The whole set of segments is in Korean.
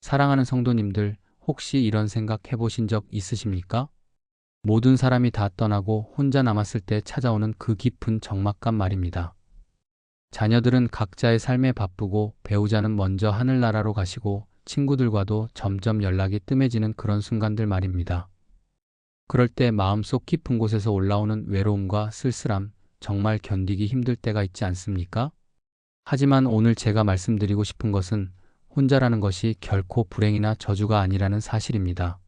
사랑하는 성도님들, 혹시 이런 생각 해보신 적 있으십니까? 모든 사람이 다 떠나고 혼자 남았을 때 찾아오는 그 깊은 적막감 말입니다. 자녀들은 각자의 삶에 바쁘고 배우자는 먼저 하늘나라로 가시고 친구들과도 점점 연락이 뜸해지는 그런 순간들 말입니다. 그럴 때 마음속 깊은 곳에서 올라오는 외로움과 쓸쓸함, 정말 견디기 힘들 때가 있지 않습니까? 하지만 오늘 제가 말씀드리고 싶은 것은 혼자라는 것이 결코 불행이나 저주가 아니라는 사실입니다.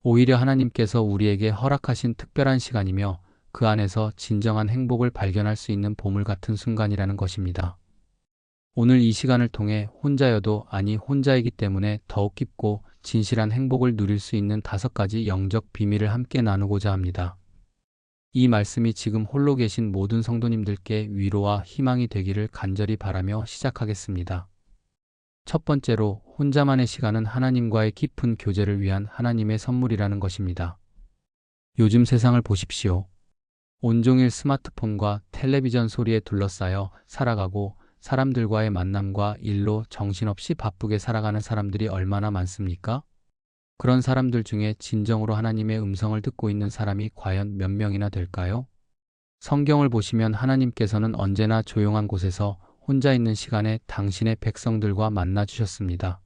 오히려 하나님께서 우리에게 허락하신 특별한 시간이며 그 안에서 진정한 행복을 발견할 수 있는 보물 같은 순간이라는 것입니다. 오늘 이 시간을 통해 혼자여도 아니 혼자이기 때문에 더욱 깊고 진실한 행복을 누릴 수 있는 5가지 영적 비밀을 함께 나누고자 합니다. 이 말씀이 지금 홀로 계신 모든 성도님들께 위로와 희망이 되기를 간절히 바라며 시작하겠습니다. 첫 번째로, 혼자만의 시간은 하나님과의 깊은 교제를 위한 하나님의 선물이라는 것입니다. 요즘 세상을 보십시오. 온종일 스마트폰과 텔레비전 소리에 둘러싸여 살아가고 사람들과의 만남과 일로 정신없이 바쁘게 살아가는 사람들이 얼마나 많습니까? 그런 사람들 중에 진정으로 하나님의 음성을 듣고 있는 사람이 과연 몇 명이나 될까요? 성경을 보시면 하나님께서는 언제나 조용한 곳에서 혼자 있는 시간에 당신의 백성들과 만나 주셨습니다.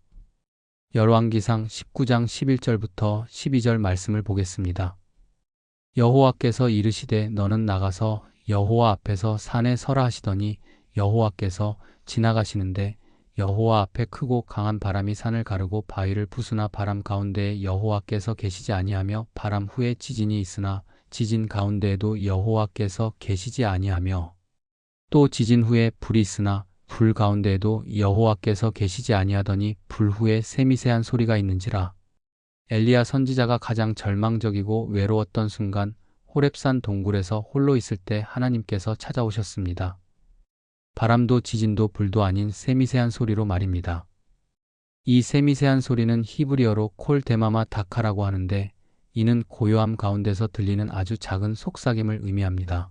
열왕기상 19장 11절부터 12절 말씀을 보겠습니다. 여호와께서 이르시되 너는 나가서 여호와 앞에서 산에 서라 하시더니 여호와께서 지나가시는데 여호와 앞에 크고 강한 바람이 산을 가르고 바위를 부수나 바람 가운데에 여호와께서 계시지 아니하며 바람 후에 지진이 있으나 지진 가운데에도 여호와께서 계시지 아니하며 또 지진 후에 불이 있으나 불 가운데에도 여호와께서 계시지 아니하더니 불 후에 세미세한 소리가 있는지라. 엘리야 선지자가 가장 절망적이고 외로웠던 순간 호렙산 동굴에서 홀로 있을 때 하나님께서 찾아오셨습니다. 바람도 지진도 불도 아닌 세미세한 소리로 말입니다. 이 세미세한 소리는 히브리어로 콜 데마마 다카라고 하는데 이는 고요함 가운데서 들리는 아주 작은 속삭임을 의미합니다.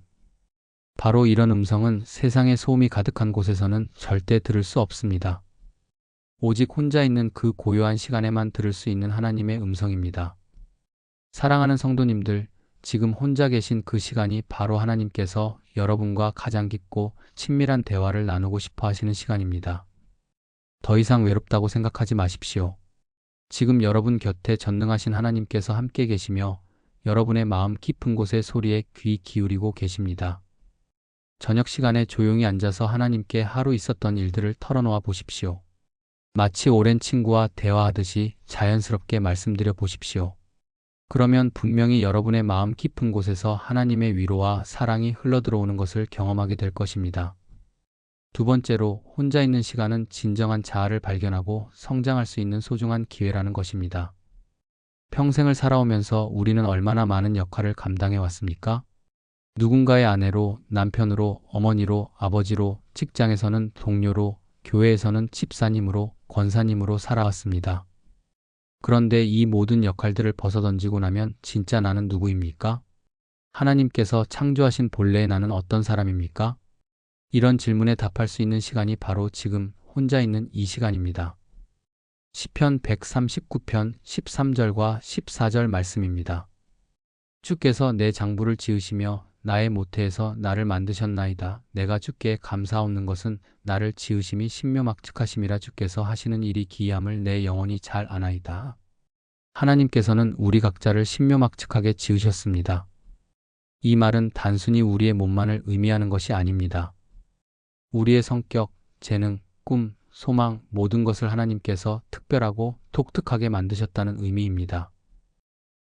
바로 이런 음성은 세상의 소음이 가득한 곳에서는 절대 들을 수 없습니다. 오직 혼자 있는 그 고요한 시간에만 들을 수 있는 하나님의 음성입니다. 사랑하는 성도님들, 지금 혼자 계신 그 시간이 바로 하나님께서 여러분과 가장 깊고 친밀한 대화를 나누고 싶어 하시는 시간입니다. 더 이상 외롭다고 생각하지 마십시오. 지금 여러분 곁에 전능하신 하나님께서 함께 계시며 여러분의 마음 깊은 곳의 소리에 귀 기울이고 계십니다. 저녁 시간에 조용히 앉아서 하나님께 하루 있었던 일들을 털어놓아 보십시오. 마치 오랜 친구와 대화하듯이 자연스럽게 말씀드려 보십시오. 그러면 분명히 여러분의 마음 깊은 곳에서 하나님의 위로와 사랑이 흘러들어오는 것을 경험하게 될 것입니다. 두 번째로, 혼자 있는 시간은 진정한 자아를 발견하고 성장할 수 있는 소중한 기회라는 것입니다. 평생을 살아오면서 우리는 얼마나 많은 역할을 감당해 왔습니까? 누군가의 아내로, 남편으로, 어머니로, 아버지로, 직장에서는 동료로, 교회에서는 집사님으로, 권사님으로 살아왔습니다. 그런데 이 모든 역할들을 벗어던지고 나면 진짜 나는 누구입니까? 하나님께서 창조하신 본래의 나는 어떤 사람입니까? 이런 질문에 답할 수 있는 시간이 바로 지금 혼자 있는 이 시간입니다. 시편 139편 13절과 14절 말씀입니다. 주께서 내 장부를 지으시며 나의 모태에서 나를 만드셨나이다. 내가 주께 감사하옵는 것은 나를 지으심이 신묘막측하심이라. 주께서 하시는 일이 기이함을 내 영혼이 잘 아나이다. 하나님께서는 우리 각자를 신묘막측하게 지으셨습니다. 이 말은 단순히 우리의 몸만을 의미하는 것이 아닙니다. 우리의 성격, 재능, 꿈, 소망, 모든 것을 하나님께서 특별하고 독특하게 만드셨다는 의미입니다.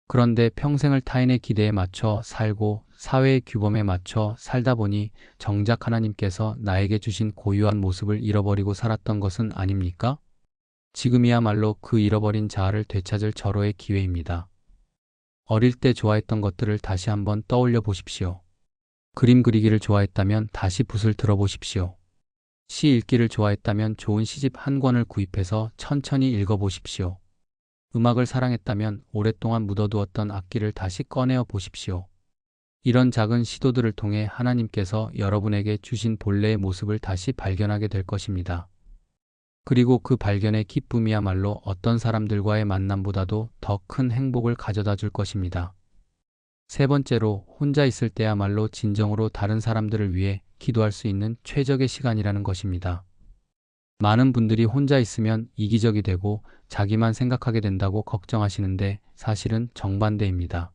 그런데 평생을 타인의 기대에 맞춰 살고 사회의 규범에 맞춰 살다 보니 정작 하나님께서 나에게 주신 고유한 모습을 잃어버리고 살았던 것은 아닙니까? 지금이야말로 그 잃어버린 자아를 되찾을 절호의 기회입니다. 어릴 때 좋아했던 것들을 다시 한번 떠올려 보십시오. 그림 그리기를 좋아했다면 다시 붓을 들어보십시오. 시 읽기를 좋아했다면 좋은 시집 한 권을 구입해서 천천히 읽어보십시오. 음악을 사랑했다면 오랫동안 묻어두었던 악기를 다시 꺼내어 보십시오. 이런 작은 시도들을 통해 하나님께서 여러분에게 주신 본래의 모습을 다시 발견하게 될 것입니다. 그리고 그 발견의 기쁨이야말로 어떤 사람들과의 만남보다도 더 큰 행복을 가져다 줄 것입니다. 세 번째로, 혼자 있을 때야말로 진정으로 다른 사람들을 위해 기도할 수 있는 최적의 시간이라는 것입니다. 많은 분들이 혼자 있으면 이기적이 되고 자기만 생각하게 된다고 걱정하시는데 사실은 정반대입니다.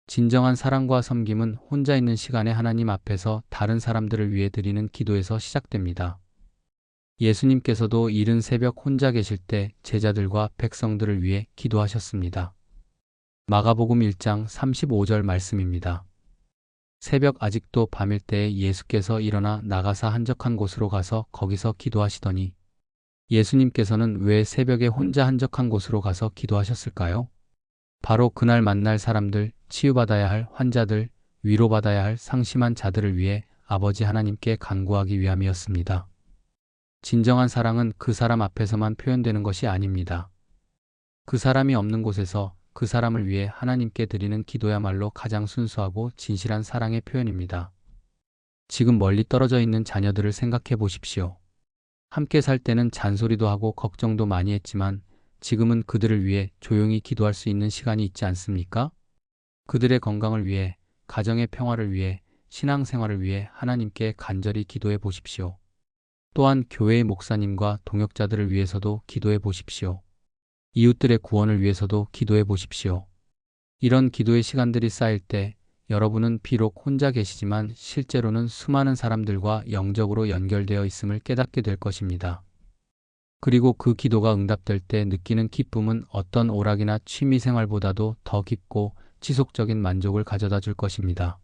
진정한 사랑과 섬김은 혼자 있는 시간에 하나님 앞에서 다른 사람들을 위해 드리는 기도에서 시작됩니다. 예수님께서도 이른 새벽 혼자 계실 때 제자들과 백성들을 위해 기도하셨습니다. 마가복음 1장 35절 말씀입니다. 새벽 아직도 밤일 때에 예수께서 일어나 나가사 한적한 곳으로 가서 거기서 기도하시더니, 예수님께서는 왜 새벽에 혼자 한적한 곳으로 가서 기도하셨을까요? 바로 그날 만날 사람들, 치유받아야 할 환자들, 위로받아야 할 상심한 자들을 위해 아버지 하나님께 간구하기 위함이었습니다. 진정한 사랑은 그 사람 앞에서만 표현되는 것이 아닙니다. 그 사람이 없는 곳에서 그 사람을 위해 하나님께 드리는 기도야말로 가장 순수하고 진실한 사랑의 표현입니다. 지금 멀리 떨어져 있는 자녀들을 생각해 보십시오. 함께 살 때는 잔소리도 하고 걱정도 많이 했지만 지금은 그들을 위해 조용히 기도할 수 있는 시간이 있지 않습니까? 그들의 건강을 위해, 가정의 평화를 위해, 신앙생활을 위해 하나님께 간절히 기도해 보십시오. 또한 교회의 목사님과 동역자들을 위해서도 기도해 보십시오. 이웃들의 구원을 위해서도 기도해 보십시오. 이런 기도의 시간들이 쌓일 때 여러분은 비록 혼자 계시지만 실제로는 수많은 사람들과 영적으로 연결되어 있음을 깨닫게 될 것입니다. 그리고 그 기도가 응답될 때 느끼는 기쁨은 어떤 오락이나 취미생활보다도 더 깊고 지속적인 만족을 가져다 줄 것입니다.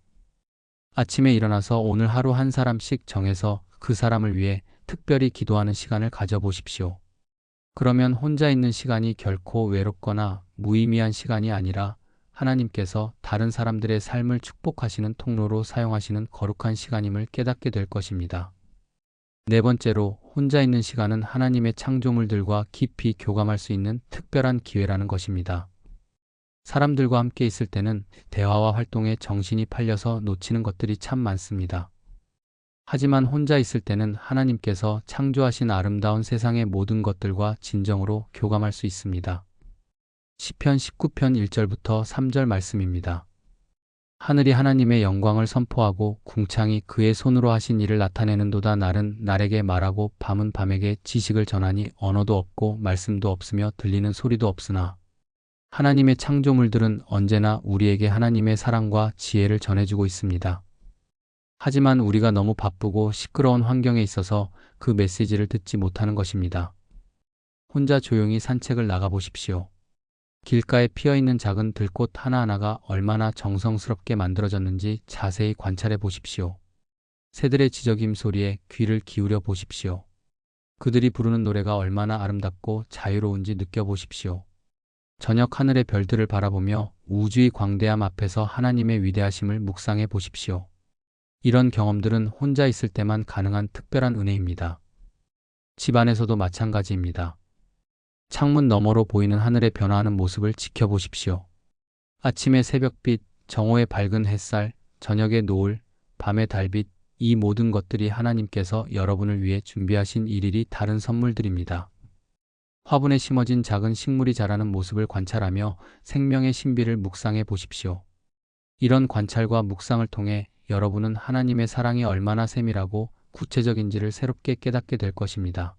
아침에 일어나서 오늘 하루 한 사람씩 정해서 그 사람을 위해 특별히 기도하는 시간을 가져보십시오. 그러면 혼자 있는 시간이 결코 외롭거나 무의미한 시간이 아니라 하나님께서 다른 사람들의 삶을 축복하시는 통로로 사용하시는 거룩한 시간임을 깨닫게 될 것입니다. 네 번째로, 혼자 있는 시간은 하나님의 창조물들과 깊이 교감할 수 있는 특별한 기회라는 것입니다. 사람들과 함께 있을 때는 대화와 활동에 정신이 팔려서 놓치는 것들이 참 많습니다. 하지만 혼자 있을 때는 하나님께서 창조하신 아름다운 세상의 모든 것들과 진정으로 교감할 수 있습니다. 시편 19편 1절부터 3절 말씀입니다. 하늘이 하나님의 영광을 선포하고 궁창이 그의 손으로 하신 일을 나타내는도다. 날은 날에게 말하고 밤은 밤에게 지식을 전하니 언어도 없고 말씀도 없으며 들리는 소리도 없으나 하나님의 창조물들은 언제나 우리에게 하나님의 사랑과 지혜를 전해주고 있습니다. 하지만 우리가 너무 바쁘고 시끄러운 환경에 있어서 그 메시지를 듣지 못하는 것입니다. 혼자 조용히 산책을 나가보십시오. 길가에 피어있는 작은 들꽃 하나하나가 얼마나 정성스럽게 만들어졌는지 자세히 관찰해 보십시오. 새들의 지저귐 소리에 귀를 기울여 보십시오. 그들이 부르는 노래가 얼마나 아름답고 자유로운지 느껴보십시오. 저녁 하늘의 별들을 바라보며 우주의 광대함 앞에서 하나님의 위대하심을 묵상해 보십시오. 이런 경험들은 혼자 있을 때만 가능한 특별한 은혜입니다. 집 안에서도 마찬가지입니다. 창문 너머로 보이는 하늘의 변화하는 모습을 지켜보십시오. 아침의 새벽빛, 정오의 밝은 햇살, 저녁의 노을, 밤의 달빛, 이 모든 것들이 하나님께서 여러분을 위해 준비하신 일일이 다른 선물들입니다. 화분에 심어진 작은 식물이 자라는 모습을 관찰하며 생명의 신비를 묵상해 보십시오. 이런 관찰과 묵상을 통해 여러분은 하나님의 사랑이 얼마나 세밀하고 구체적인지를 새롭게 깨닫게 될 것입니다.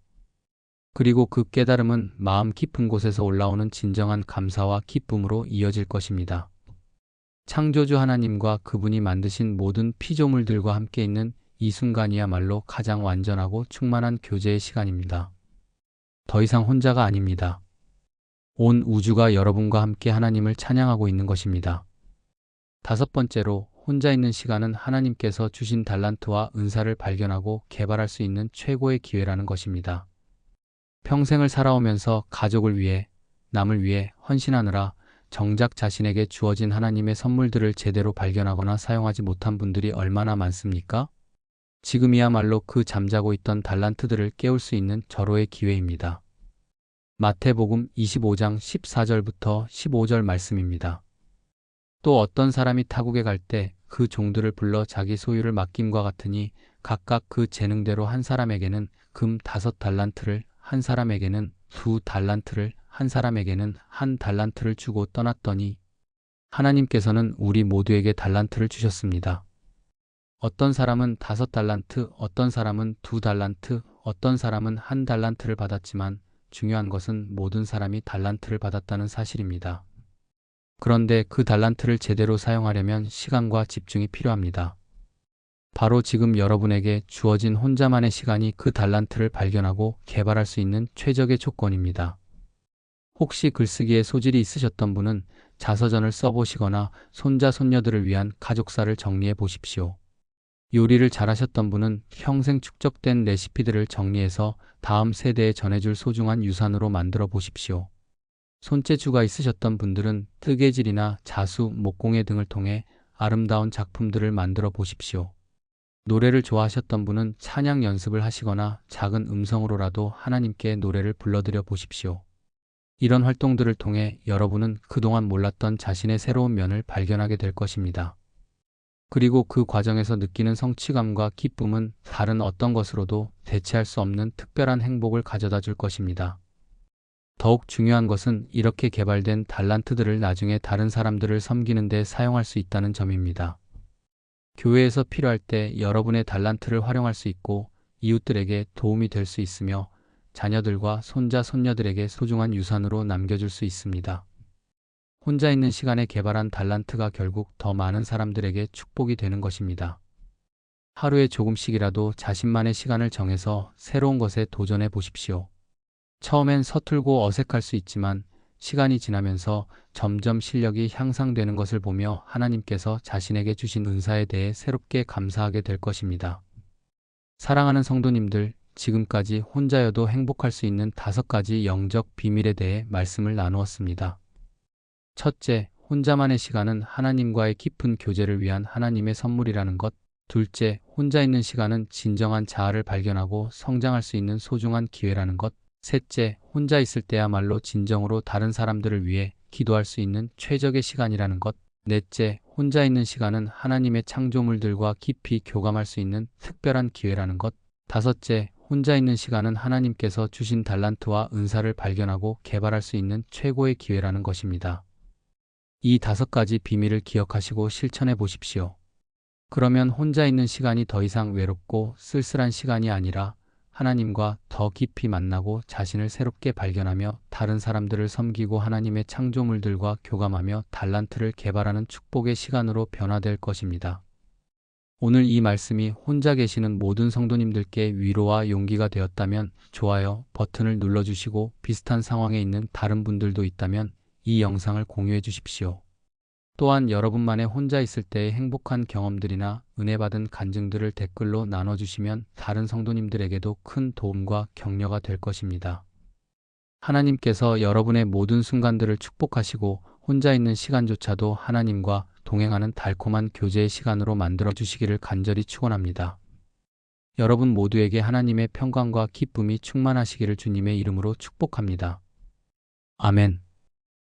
그리고 그 깨달음은 마음 깊은 곳에서 올라오는 진정한 감사와 기쁨으로 이어질 것입니다. 창조주 하나님과 그분이 만드신 모든 피조물들과 함께 있는 이 순간이야말로 가장 완전하고 충만한 교제의 시간입니다. 더 이상 혼자가 아닙니다. 온 우주가 여러분과 함께 하나님을 찬양하고 있는 것입니다. 다섯 번째로, 혼자 있는 시간은 하나님께서 주신 달란트와 은사를 발견하고 개발할 수 있는 최고의 기회라는 것입니다. 평생을 살아오면서 가족을 위해, 남을 위해 헌신하느라 정작 자신에게 주어진 하나님의 선물들을 제대로 발견하거나 사용하지 못한 분들이 얼마나 많습니까? 지금이야말로 그 잠자고 있던 달란트들을 깨울 수 있는 절호의 기회입니다. 마태복음 25장 14절부터 15절 말씀입니다. 또 어떤 사람이 타국에 갈 때 그 종들을 불러 자기 소유를 맡김과 같으니 각각 그 재능대로 한 사람에게는 금 5달란트를, 한 사람에게는 2달란트를, 한 사람에게는 1달란트를 주고 떠났더니 하나님께서는 우리 모두에게 달란트를 주셨습니다. 어떤 사람은 5달란트, 어떤 사람은 2달란트, 어떤 사람은 1달란트를 받았지만 중요한 것은 모든 사람이 달란트를 받았다는 사실입니다. 그런데 그 달란트를 제대로 사용하려면 시간과 집중이 필요합니다. 바로 지금 여러분에게 주어진 혼자만의 시간이 그 달란트를 발견하고 개발할 수 있는 최적의 조건입니다. 혹시 글쓰기에 소질이 있으셨던 분은 자서전을 써보시거나 손자, 손녀들을 위한 가족사를 정리해 보십시오. 요리를 잘하셨던 분은 평생 축적된 레시피들을 정리해서 다음 세대에 전해줄 소중한 유산으로 만들어 보십시오. 손재주가 있으셨던 분들은 뜨개질이나 자수, 목공예 등을 통해 아름다운 작품들을 만들어 보십시오. 노래를 좋아하셨던 분은 찬양 연습을 하시거나 작은 음성으로라도 하나님께 노래를 불러드려 보십시오. 이런 활동들을 통해 여러분은 그동안 몰랐던 자신의 새로운 면을 발견하게 될 것입니다. 그리고 그 과정에서 느끼는 성취감과 기쁨은 다른 어떤 것으로도 대체할 수 없는 특별한 행복을 가져다 줄 것입니다. 더욱 중요한 것은 이렇게 개발된 달란트들을 나중에 다른 사람들을 섬기는 데 사용할 수 있다는 점입니다. 교회에서 필요할 때 여러분의 달란트를 활용할 수 있고 이웃들에게 도움이 될 수 있으며 자녀들과 손자, 손녀들에게 소중한 유산으로 남겨줄 수 있습니다. 혼자 있는 시간에 개발한 달란트가 결국 더 많은 사람들에게 축복이 되는 것입니다. 하루에 조금씩이라도 자신만의 시간을 정해서 새로운 것에 도전해 보십시오. 처음엔 서툴고 어색할 수 있지만 시간이 지나면서 점점 실력이 향상되는 것을 보며 하나님께서 자신에게 주신 은사에 대해 새롭게 감사하게 될 것입니다. 사랑하는 성도님들, 지금까지 혼자여도 행복할 수 있는 5가지 영적 비밀에 대해 말씀을 나누었습니다. 첫째, 혼자만의 시간은 하나님과의 깊은 교제를 위한 하나님의 선물이라는 것. 둘째, 혼자 있는 시간은 진정한 자아를 발견하고 성장할 수 있는 소중한 기회라는 것. 셋째, 혼자 있을 때야말로 진정으로 다른 사람들을 위해 기도할 수 있는 최적의 시간이라는 것. 넷째, 혼자 있는 시간은 하나님의 창조물들과 깊이 교감할 수 있는 특별한 기회라는 것. 다섯째, 혼자 있는 시간은 하나님께서 주신 달란트와 은사를 발견하고 개발할 수 있는 최고의 기회라는 것입니다. 이 5가지 비밀을 기억하시고 실천해 보십시오. 그러면 혼자 있는 시간이 더 이상 외롭고 쓸쓸한 시간이 아니라 하나님과 더 깊이 만나고 자신을 새롭게 발견하며 다른 사람들을 섬기고 하나님의 창조물들과 교감하며 달란트를 개발하는 축복의 시간으로 변화될 것입니다. 오늘 이 말씀이 혼자 계시는 모든 성도님들께 위로와 용기가 되었다면 좋아요 버튼을 눌러주시고 비슷한 상황에 있는 다른 분들도 있다면 이 영상을 공유해 주십시오. 또한 여러분만의 혼자 있을 때의 행복한 경험들이나 은혜 받은 간증들을 댓글로 나눠주시면 다른 성도님들에게도 큰 도움과 격려가 될 것입니다. 하나님께서 여러분의 모든 순간들을 축복하시고 혼자 있는 시간조차도 하나님과 동행하는 달콤한 교제의 시간으로 만들어 주시기를 간절히 축원합니다. 여러분 모두에게 하나님의 평강과 기쁨이 충만하시기를 주님의 이름으로 축복합니다. 아멘.